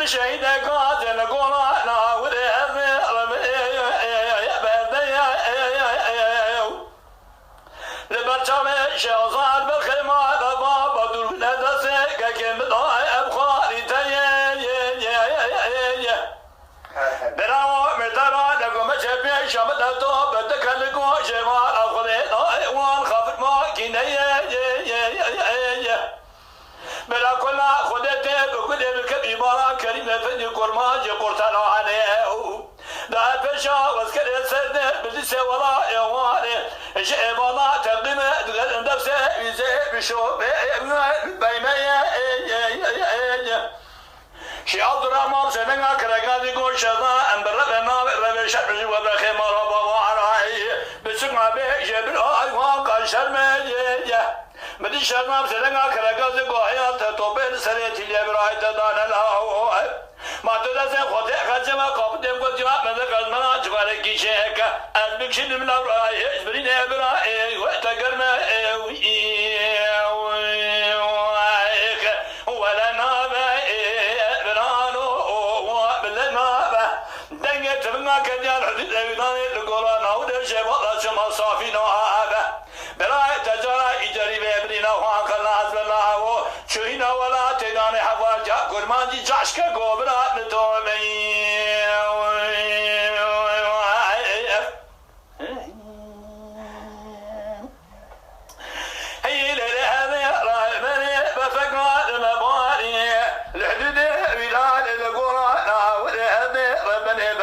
شهيد قاتل قرانا ورهب لبرشام شغال بالخيمات بابا دول ندسك كم ضايب خالتي براو مترا لقوم شبي شمت تو بتكلكو شمال أخذ وان خفت ما كنيا بلا كنا خدته بكل الكبي مرا كريمة فني كرماج قرطنا عليه لا بشا وسكر السد بلسه ولا يواني شيء ما تقدم نفسه يزه بشو بيمية شي عبد الرحمن سننا كرجال يقول شذا أمبر ما ربي شرب وبخي مرا بوارعي بسمع به جبل أيوان كشرم مدي شرم سننا كرجال يقول حياة توبل سريت اللي براي تدان له ما تدرس خد خدمة قابل قد جاء من القلمنا جوار كيشك أذبكشن من براي برينا براي وتقرنا ولا نابا تبغى كجال حديد أبيضان لقولا ناود شباب شما صافي نوابه براي تجارة إجاري بابرينا وان خلنا أزبلا و شوينا ولا تدان حواجا كرمانجي جاشك قبرا نتومي هي لهذا راي مني بفقاد المباري الحدود بلاد القرى ناود هذا ربنا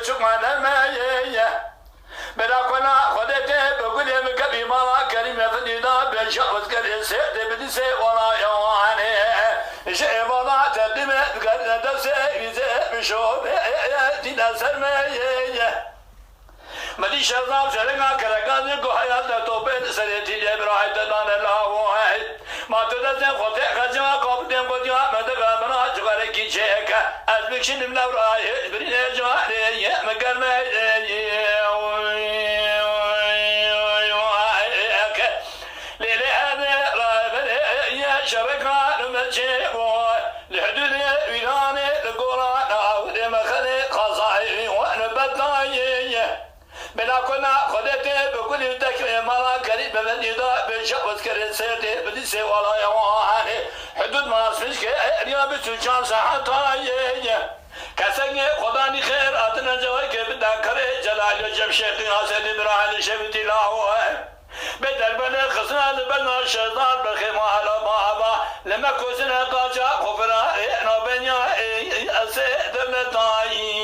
بشكمان المايا بلا كنا خدته بقول يا مكبي مالا كريمة فدينا بشخص كريم سيد بديسي ولا يواني شيء ولا تقدم بقدر دسي بيزي بشوف دينا سرمايا مدي شرطام شرقا كرقان يقو حياة توبين سريتي لبراي تدان الله ما تدزن خطئ خجما قابدين قديا مدقا منا جغاركي شيكا أزبكشن من أوراي برين جواري مقرمي ليلي هذا رابر شرقا نمجي لحدود ويلاني لقرانا ولمخلي قصائي ونبتاي بلا كنا خدته بكل ذكر مالا قريب من إذا بشخص كريم سيدي بديسي ولا يواني حدود ما اسمش كأريا بسوچان ساعتاي كسنگ خداني خير أتنا جواك بدكري جلال جمشيد حسن إبراهيم شبتي لاهوه بدر بنا خصنا لبنا شيطان بخيمة على بابا لما كوسنا قاجا خفنا إحنا بنيا أسيد بنتاي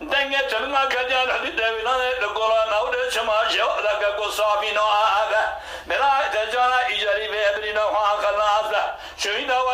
دنگه تلنا کجال حدید ویلانه لقرآن اول شما جو لگه قصابی نوابه برای تجارة ایجاری به ابرینه خواه خلاصه شویده و